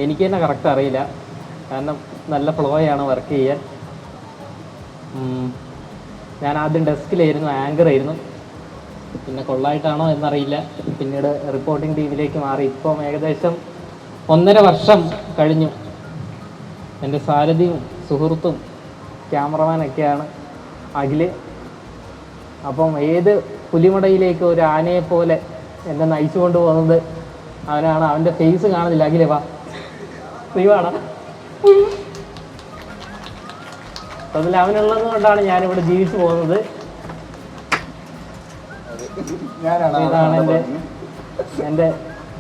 എനിക്ക് തന്നെ കറക്റ്റ് അറിയില്ല. കാരണം നല്ല ഫ്ലോയാണ് വർക്ക് ചെയ്യാൻ. ഞാൻ ആദ്യം ഡെസ്കിലായിരുന്നു, ആങ്കറായിരുന്നു. പിന്നെ കൊള്ളായിട്ടാണോ എന്നറിയില്ല, പിന്നീട് റിപ്പോർട്ടിംഗ് ടീമിലേക്ക് മാറി. ഇപ്പം ഏകദേശം 1.5 വർഷം കഴിഞ്ഞു എൻ്റെ സാരഥിയും സുഹൃത്തും ക്യാമറമാനൊക്കെയാണ് അഖില്. അപ്പം ഏത് പുലിമടയിലേക്ക് ഒരു ആനയെപ്പോലെ എന്നെ നയിച്ചു കൊണ്ടുപോകുന്നത് അവനാണ്. അവൻ്റെ ഫേസ് കാണുന്നില്ല. അഖിലേ വാ, നീവാണ്. അതിൽ അവനുള്ളത് കൊണ്ടാണ് ഞാനിവിടെ ജീവിച്ചു പോകുന്നത്. ഇതാണ് എൻ്റെ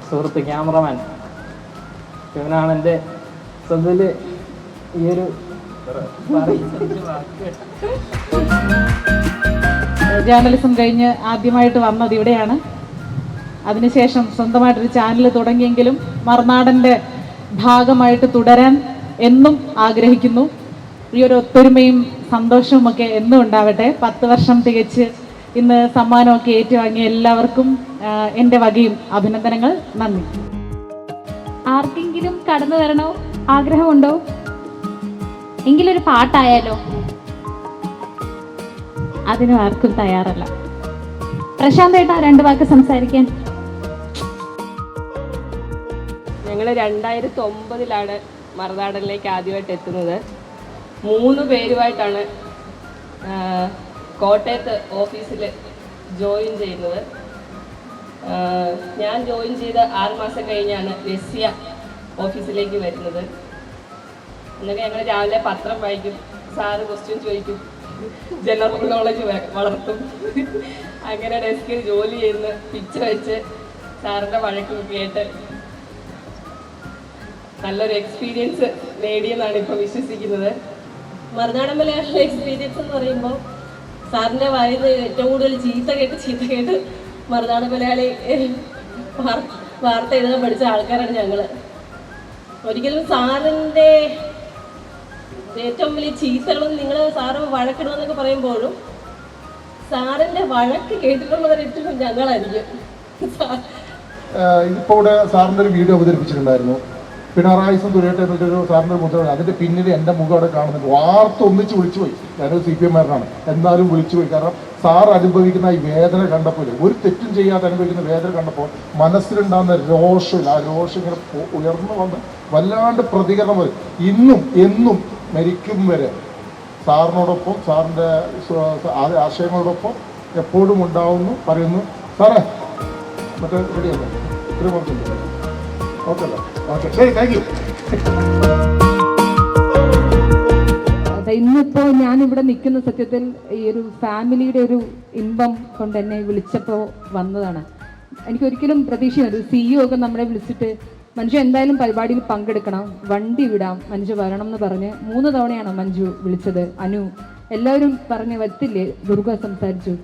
സുഹൃത്ത് ക്യാമറമാൻ. ഇവനാണ് എൻ്റെ സ്വന്തത്തിൽ ഈ ഒരു ജേർണലിസം കഴിഞ്ഞ് ആദ്യമായിട്ട് വന്നത് ഇവിടെയാണ്. അതിനുശേഷം സ്വന്തമായിട്ടൊരു ചാനൽ തുടങ്ങിയെങ്കിലും മറുനാടൻ്റെ ഭാഗമായിട്ട് തുടരാൻ എന്നും ആഗ്രഹിക്കുന്നു. ഈ ഒരു ഒത്തൊരുമയും സന്തോഷവും ഒക്കെ എന്നും ഉണ്ടാവട്ടെ. 10 വർഷം തികച്ച് ഇന്ന് സമ്മാനമൊക്കെ ഏറ്റുവാങ്ങിയ എല്ലാവർക്കും എൻ്റെ വകയും അഭിനന്ദനങ്ങൾ. നന്ദി. ആർക്കെങ്കിലും കടന്നു വരണോ ആഗ്രഹമുണ്ടോ? എങ്കിലൊരു പാട്ടായാലോ? അതിനും ആർക്കും തയ്യാറല്ല. പ്രശാന്ത് ഏട്ടാ 2 വാക്ക് സംസാരിക്കാൻ. ഞങ്ങൾ 2009 മറുനാടനിലേക്ക് ആദ്യമായിട്ട് എത്തുന്നത്. 3 പേരുമായിട്ടാണ് കോട്ടയത്ത് ഓഫീസിൽ ജോയിൻ ചെയ്യുന്നത്. ഞാൻ ജോയിൻ ചെയ്ത് 6 മാസം കഴിഞ്ഞാണ് രസ്യ ഓഫീസിലേക്ക് വരുന്നത്. എന്നൊക്കെ ഞങ്ങൾ രാവിലെ പത്രം വായിക്കും, സാറ് ക്വസ്റ്റ്യൻ ചോദിക്കും, ജനറൽ നോളജ് വളർത്തും. അങ്ങനെ ഡെസ്കിൽ ജോലി ചെയ്യുന്ന പിച്ച വെച്ച് സാറിൻ്റെ വഴക്കൊക്കെ കേട്ട് നല്ലൊരു എക്സ്പീരിയൻസ് നേടിയെന്നാണ് ഇപ്പോൾ വിശ്വസിക്കുന്നത്. മറുനാടൻ മലയാളിയുടെ എക്സ്പീരിയൻസ് എന്ന് പറയുമ്പോൾ സാറിൻ്റെ വായിൽ ഏറ്റവും കൂടുതൽ ചീത്ത കേട്ട് മറുനാടൻ മലയാളി വാർത്ത എഴുതാൻ പഠിച്ച ആൾക്കാരാണ് ഞങ്ങൾ. ഒരിക്കലും സാറിൻ്റെ ഏറ്റവും വലിയ ചീത്തകളും നിങ്ങൾ സാറ് വഴക്കിടുമെന്നൊക്കെ പറയുമ്പോഴും സാറിൻ്റെ വഴക്ക് കേട്ടിട്ടുള്ളവരേറ്റവും ഞങ്ങളായിരിക്കും. ഇപ്പോൾ ഇവിടെ സാറിൻ്റെ ഒരു വീഡിയോ അവതരിപ്പിച്ചിട്ടുണ്ടായിരുന്നു. പിണറായിസും തുരയട്ടെ എന്നൊരു സാറിൻ്റെ മുദ്ര. അതിൻ്റെ പിന്നിൽ എൻ്റെ മുഖം അവിടെ കാണുന്നുണ്ട്. വാർത്ത ഒന്നിച്ച് വിളിച്ചു പോയി. ഞാനൊരു CPM-കാരനാണ്, എന്നാലും വിളിച്ചു പോയി. കാരണം സാർ അനുഭവിക്കുന്ന ഈ വേദന കണ്ടപ്പോൾ, ഒരു തെറ്റും ചെയ്യാതെ അനുഭവിക്കുന്ന വേദന കണ്ടപ്പോൾ മനസ്സിലുണ്ടാകുന്ന രോഷം, ആ രോഷം ഇങ്ങനെ ഉയർന്നു വന്ന് വല്ലാണ്ട് പ്രതികരണം വരും. ഇന്നും എന്നും മരിക്കും വരെ സാറിനോടൊപ്പം, സാറിൻ്റെ ആശയങ്ങളോടൊപ്പം എപ്പോഴും ഉണ്ടാവുന്നു പറയുന്നു. സാറേ മറ്റേ റെഡിയല്ലേ? ഇത്രയും പറഞ്ഞില്ല. ഓക്കെ അല്ലേ? ഓക്കെ, ശരി, താങ്ക് യു. ഇന്നിപ്പോ ഞാനിവിടെ നിൽക്കുന്ന സത്യത്തിൽ ഈ ഒരു ഫാമിലിയുടെ ഒരു ഇമ്പം കൊണ്ട് എന്നെ വിളിച്ചപ്പോൾ വന്നതാണ്. എനിക്കൊരിക്കലും പ്രതീക്ഷയില്ല. ഒരു CEO ഒക്കെ നമ്മളെ വിളിച്ചിട്ട് മഞ്ജു എന്തായാലും പരിപാടിയിൽ പങ്കെടുക്കണം, വണ്ടി വിടാം, മഞ്ജു വരണം എന്ന് പറഞ്ഞ് 3 തവണയാണ് മഞ്ജു വിളിച്ചത്. അനു എല്ലാവരും പറഞ്ഞ് വരത്തില്ലേ, ദുർഗ സംസാരിച്ചു.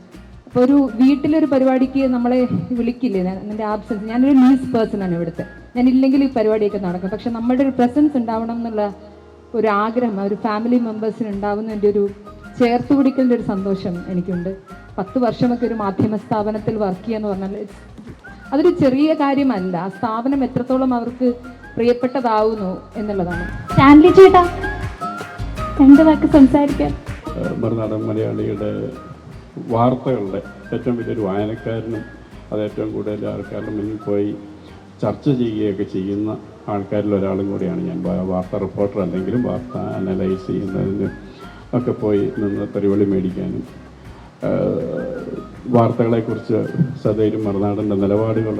അപ്പോൾ ഒരു വീട്ടിലൊരു പരിപാടിക്ക് നമ്മളെ വിളിക്കില്ലേ, എൻ്റെ ആബ്സെൻസ്. ഞാനൊരു ലീസ് പേഴ്സണാണ് ഇവിടുത്തെ. ഞാനില്ലെങ്കിൽ ഈ പരിപാടിയൊക്കെ നടക്കും. പക്ഷെ നമ്മുടെ ഒരു പ്രസൻസ് ഉണ്ടാവണം എന്നുള്ള ഒരു ആഗ്രഹം ഒരു ഫാമിലി മെമ്പേഴ്സിന് ഉണ്ടാവുന്നതിൻ്റെ ഒരു ചേർത്ത് പിടിക്കലിൻ്റെ ഒരു സന്തോഷം എനിക്കുണ്ട്. 10 വർഷമൊക്കെ ഒരു മാധ്യമ സ്ഥാപനത്തിൽ വർക്ക് ചെയ്യുക എന്ന് പറഞ്ഞാൽ അതൊരു ചെറിയ കാര്യമല്ല. ആ സ്ഥാപനം എത്രത്തോളം അവർക്ക് പ്രിയപ്പെട്ടതാവുന്നു എന്നുള്ളതാണ്. സ്റ്റാൻലി ചേട്ടാ 2 വാക്ക് സംസാരിക്കാൻ. മറുനാടൻ മലയാളിയുടെ വാർത്തകളുടെ ഏറ്റവും വലിയൊരു വായനക്കാരനും അത് ഏറ്റവും കൂടുതൽ ആൾക്കാരുടെ മുന്നിൽ പോയി ചർച്ച ചെയ്യുകയൊക്കെ ചെയ്യുന്ന ആൾക്കാരിൽ ഒരാളും കൂടിയാണ് ഞാൻ. വാർത്താ റിപ്പോർട്ടർ അല്ലെങ്കിലും വാർത്ത അനലൈസ് ചെയ്യുന്നതിന് ഒക്കെ പോയി നിന്ന് പരിപാടി മേടിക്കാനും വാർത്തകളെക്കുറിച്ച് സദൈര്യം മറുനാടൻ്റെ നിലപാടുകൾ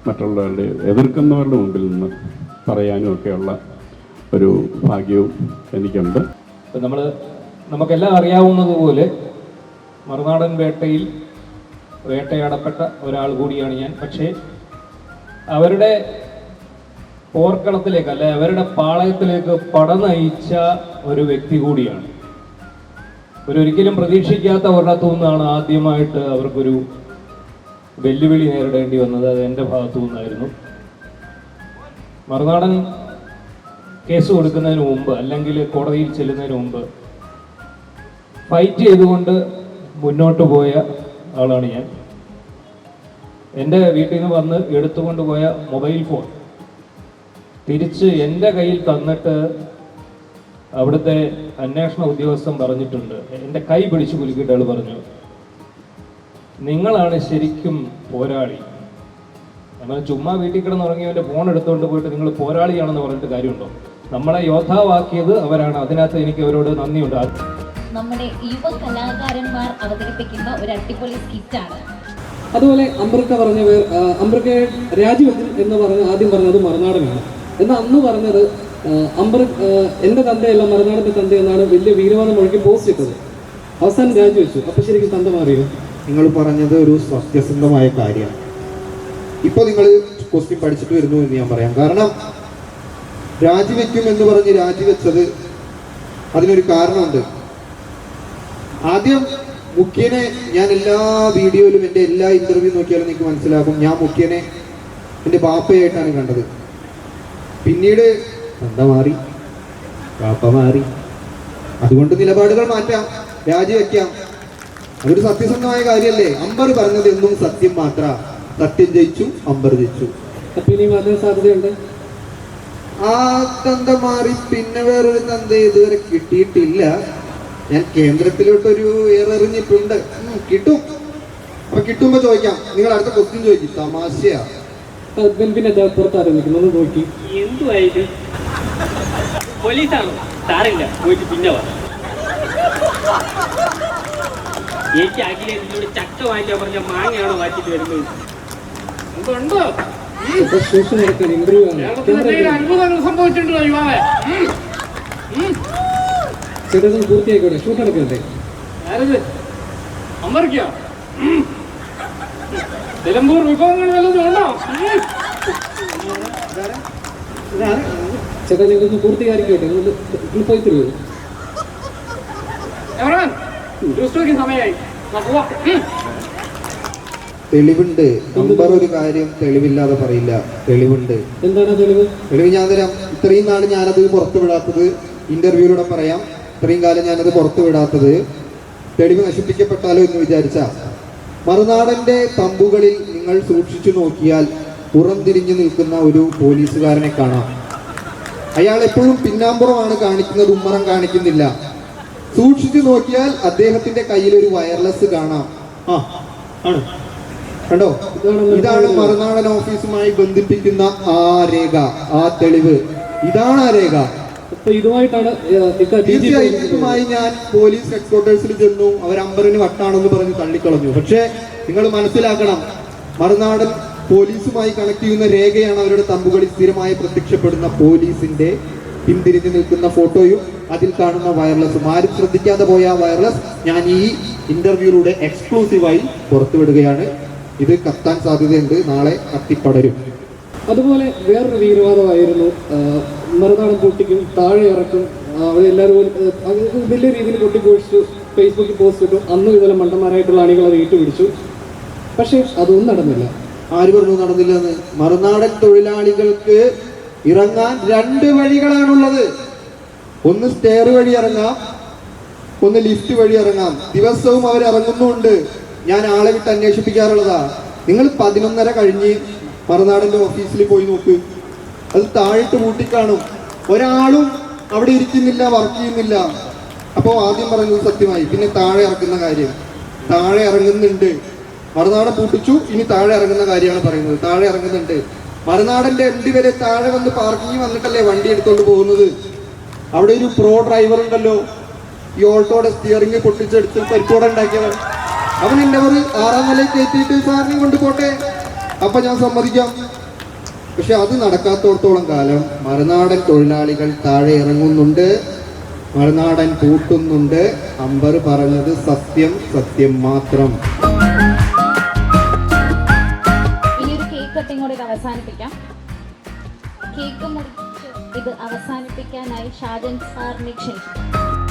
മറ്റുള്ളവരുടെ എതിർക്കുന്നവരുടെ മുമ്പിൽ നിന്ന് പറയാനും ഒക്കെയുള്ള ഒരു ഭാഗ്യവും എനിക്കുണ്ട്. നമുക്കെല്ലാം അറിയാവുന്നതുപോലെ മറുനാടൻ വേട്ടയിൽ വേട്ടയാടപ്പെട്ട ഒരാൾ കൂടിയാണ് ഞാൻ. പക്ഷേ അവരുടെ പോർക്കളത്തിലേക്ക് അല്ലെ അവരുടെ പാളയത്തിലേക്ക് പട നയിച്ച ഒരു വ്യക്തി കൂടിയാണ്. ഒരിക്കലും പ്രതീക്ഷിക്കാത്ത ഒരിടത്തു നിന്നാണ് ആദ്യമായിട്ട് അവർക്കൊരു വെല്ലുവിളി നേരിടേണ്ടി വന്നത്. അത് എൻ്റെ ഭാഗത്തു നിന്നായിരുന്നു. മറുനാടൻ കേസ് കൊടുക്കുന്നതിന് മുമ്പ് അല്ലെങ്കിൽ കോടതിയിൽ ചെല്ലുന്നതിന് മുമ്പ് ഫൈറ്റ് ചെയ്തുകൊണ്ട് മുന്നോട്ട് പോയ ആളാണ് ഞാൻ. എൻ്റെ വീട്ടിൽ നിന്ന് വന്ന് എടുത്തുകൊണ്ട് പോയ മൊബൈൽ ഫോൺ തിരിച്ച് എൻ്റെ കയ്യിൽ തന്നിട്ട് അവിടുത്തെ അന്വേഷണ ഉദ്യോഗസ്ഥൻ പറഞ്ഞിട്ടുണ്ട്, എൻ്റെ കൈ പിടിച്ചു കുലുക്കിയിട്ട് ആൾ പറഞ്ഞു, നിങ്ങളാണ് ശരിക്കും പോരാളി. നമ്മൾ ചുമ്മാ വീട്ടിൽ കിടന്നുറങ്ങിയവൻ്റെ ഫോൺ എടുത്തുകൊണ്ട് പോയിട്ട് നിങ്ങൾ പോരാളിയാണെന്ന് പറഞ്ഞിട്ട് കാര്യമുണ്ടോ? നമ്മളെ യോദ്ധാവാക്കിയത് അവരാണ്. അതിനകത്ത് എനിക്ക് അവരോട് നന്ദിയുണ്ട്. നമ്മുടെ യുവ കലാകാരന്മാർ അവതരിപ്പിക്കുന്ന ഒരു അടിപൊളി സ്കിറ്റാണ്. അതുപോലെ അമ്പർക്ക പറഞ്ഞ അമ്പർക്ക രാജിവെക്കും എന്ന് പറഞ്ഞ് ആദ്യം പറഞ്ഞത് മറുനാടനാണ്. എന്നാൽ അന്ന് പറഞ്ഞത് എൻ്റെ തന്തയല്ല മറുനാടൻ്റെ തന്ത എന്നാണ് വലിയ വീരവാദം മുഴക്കി പോസ്റ്റ് ഇട്ടത്. അവസാനം രാജിവെച്ചു. അപ്പം ശരിക്കും തന്ത മാറിയോ? നിങ്ങൾ പറഞ്ഞത് ഒരു സത്യസന്ധമായ കാര്യമാണ്. ഇപ്പോൾ നിങ്ങൾ ക്വസ്റ്റ്യൻ പഠിച്ചിട്ട് വരുന്നു എന്ന് ഞാൻ പറയാം. കാരണം രാജിവെക്കും എന്ന് പറഞ്ഞ് രാജിവെച്ചത് അതിനൊരു കാരണമുണ്ട്. ആദ്യം മുഖ്യനെ ഞാൻ എല്ലാ വീഡിയോയിലും എൻ്റെ എല്ലാ ഇൻ്റർവ്യൂ നോക്കിയാലും നിങ്ങൾക്ക് മനസ്സിലാകും, ഞാൻ മുഖ്യനെ എൻ്റെ ബാപ്പയായിട്ടാണ് കണ്ടത്. പിന്നീട് തന്ത മാറി, ബാപ്പ മാറി. അതുകൊണ്ട് നിലപാടുകൾ മാറ്റാം, രാജിവെക്കാം. അതൊരു സത്യസന്ധമായ കാര്യമല്ലേ? അമ്പർ പറഞ്ഞത് എന്നും സത്യം മാത്ര. സത്യം ജയിച്ചു, അമ്പർ ജയിച്ചു. സാധ്യതയുണ്ട്. ആ തന്ത മാറി പിന്നെ വേറൊരു തന്ത ഇതുവരെ കിട്ടിയിട്ടില്ല. ഞാൻ കേന്ദ്രത്തിലോട്ടൊരു ഏറെറിഞ്ഞിട്ടുണ്ട്. കിട്ടും. അപ്പൊ കിട്ടുമ്പോ ചോദിക്കാം. നിങ്ങൾ അടുത്ത ക്വസ്റ്റ്യൻ ചോദിക്കും. തമാശയാ. പിന്നെ പുറത്താരം നിൽക്കുന്നു നോക്കി എന്തുവായിട്ട് പോലീസാണോ? സാറില്ല, പോയിട്ട് പിന്നെ വാ. എനിക്ക് അഖിലെ നിന്നോട് ചക്ക വാങ്ങിക്കാൻ പറഞ്ഞ മാങ്ങയാണോ വാങ്ങിച്ചിട്ട് വരുന്നത്? എന്തുണ്ടോ അത്ഭുതങ്ങൾ സംഭവിച്ചിട്ടുണ്ടോ യുവാവേ? ചേട്ടാ പൂർത്തിയായിക്കോട്ടെ, ഷൂട്ട് നടക്കണ്ടേ? ആരത്? അമർക്കോ? നിലമ്പൂർ വിഭവങ്ങൾ വല്ലതും ഉണ്ടോ? ചേട്ടാ നിങ്ങളൊന്ന് പൂർത്തീകരിക്കട്ടെ, നിങ്ങൾ പോയി തരുമോ? സമയമായി. തെളിവുണ്ട്. നമ്പർ ഒരു കാര്യം തെളിവില്ലാതെ പറയില്ല. തെളിവുണ്ട്. എന്താണ് തെളിവ്? തെളിവ് ഞാൻ തരാം. ഇത്രയും നാൾ ഞാനത് പുറത്തു വിടാത്തത് ഇന്റർവ്യൂയിലൂടെ പറയാം. ഇത്രയും കാലം ഞാനത് പുറത്തു വിടാത്തത് തെളിവ് നശിപ്പിക്കപ്പെട്ടാലോ എന്ന് വിചാരിച്ച മറുനാടന്റെ തമ്പുകളിൽ നിങ്ങൾ സൂക്ഷിച്ചു നോക്കിയാൽ പുറംതിരിഞ്ഞു നിൽക്കുന്ന ഒരു പോലീസുകാരനെ കാണാം. അയാൾ എപ്പോഴും പിന്നാമ്പുറമാണ് കാണിക്കുന്നത്, ഉമ്മറം കാണിക്കുന്നില്ല. സൂക്ഷിച്ചു നോക്കിയാൽ അദ്ദേഹത്തിന്റെ കയ്യിൽ ഒരു വയർലെസ് കാണാം. ആണ്, കണ്ടോ? ഇതാണ് മറുനാടൻ ഓഫീസുമായി ബന്ധിപ്പിക്കുന്ന ആ രേഖ, ആ തെളിവ്. ഇതാണ് ആ രേഖ. ഇതുമായി ഞാൻ പോലീസ് ഹെഡ്ക്വാർട്ടേഴ്സിൽ ചെന്നു. അവർ അമ്പറിന് വട്ടാണെന്ന് പറഞ്ഞ് തള്ളിക്കളഞ്ഞു. പക്ഷേ നിങ്ങൾ മനസ്സിലാക്കണം, മറുനാടൻ പോലീസുമായി കണക്ട് ചെയ്യുന്ന രേഖയാണ് അവരുടെ തമ്പുകളിൽ സ്ഥിരമായി പ്രത്യക്ഷപ്പെടുന്ന പോലീസിന്റെ പിന്തിരിഞ്ഞു നിൽക്കുന്ന ഫോട്ടോയും അതിൽ കാണുന്ന വയർലെസ്സും. ആരും ശ്രദ്ധിക്കാതെ പോയ ആ വയർലെസ് ഞാൻ ഈ ഇന്റർവ്യൂയിലൂടെ എക്സ്ക്ലൂസീവായി പുറത്തുവിടുകയാണ്. ഇത് കത്താൻ സാധ്യതയുണ്ട്, നാളെ കത്തിപ്പടരും. അതുപോലെ വേറൊരു വീരവാദമായിരുന്നു മറുനാടൻ പൊട്ടിക്കും, താഴെ ഇറക്കും. അവരെല്ലാവരും വലിയ രീതിയിൽ പൊട്ടിപ്പോഴിച്ചു, ഫേസ്ബുക്കിൽ പോസ്റ്റ് ഇട്ടു. അന്നും ഇതുപോലെ മണ്ടന്മാരായിട്ടുള്ള അണികൾ അത് ഏറ്റുപിടിച്ചു. പക്ഷേ അതൊന്നും നടന്നില്ല. ആര് പറഞ്ഞു നടന്നില്ലെന്ന്? മറുനാടൻ തൊഴിലാളികൾക്ക് ഇറങ്ങാൻ 2 വഴികളാണുള്ളത്. ഒന്ന് സ്റ്റെയർ വഴി ഇറങ്ങാം, ഒന്ന് ലിഫ്റ്റ് വഴി ഇറങ്ങാം. ദിവസവും അവർ ഇറങ്ങുന്നുണ്ട്. ഞാൻ ആളെ വിട്ട് അന്വേഷിപ്പിക്കാറുള്ളതാ. നിങ്ങൾ 11:30 കഴിഞ്ഞ് മറുനാടൻ്റെ ഓഫീസിൽ പോയി നോക്ക്, അത് താഴിട്ട് പൂട്ടിക്കാണും. ഒരാളും അവിടെ ഇരിക്കുന്നില്ല, വർക്ക് ചെയ്യുന്നില്ല. അപ്പോൾ ആദ്യം പറയുന്നത് സത്യമായി. പിന്നെ താഴെ ഇറക്കുന്ന കാര്യം, താഴെ ഇറങ്ങുന്നുണ്ട്. മറുനാടൻ പൂട്ടിച്ചു, ഇനി താഴെ ഇറങ്ങുന്ന കാര്യമാണ് പറയുന്നത്. താഴെ ഇറങ്ങുന്നുണ്ട്. മറുനാടൻ്റെ MD വരെ താഴെ വന്ന് പാർക്കിങ് വന്നിട്ടല്ലേ വണ്ടി എടുത്തുകൊണ്ട് പോകുന്നത്. അവിടെ ഒരു പ്രോ ഡ്രൈവർ ഉണ്ടല്ലോ, ഈ ഓൾട്ടോയുടെ സ്റ്റിയറിംഗ് പൊട്ടിച്ചെടുത്ത് പരിപ്പോടെ ഉണ്ടാക്കിയവൻ. അവൻ എൻ്റെ ഒരു 6ാം നിലയിൽ കയറ്റിയിട്ട് സാറിനെയും കൊണ്ടുപോട്ടെ, അപ്പം ഞാൻ സമ്മതിക്കാം. പക്ഷെ അത് നടക്കാത്തോടത്തോളം കാലം മറുനാടൻ തൊഴിലാളികൾ താഴെ ഇറങ്ങുന്നുണ്ട്, മറുനാടൻ പൂട്ടുന്നുണ്ട്. അമ്പർ പറഞ്ഞത് സത്യം, സത്യം മാത്രം. ഇനി ഒരു കേക്ക് കട്ടിങ്ങോടെ ഇത് അവസാനിപ്പിക്കാം. കേക്ക് മുറിച്ച് ഇത് അവസാനിപ്പിക്കാനായി ഷാജൻ സാറിനെ ക്ഷണിച്ചു.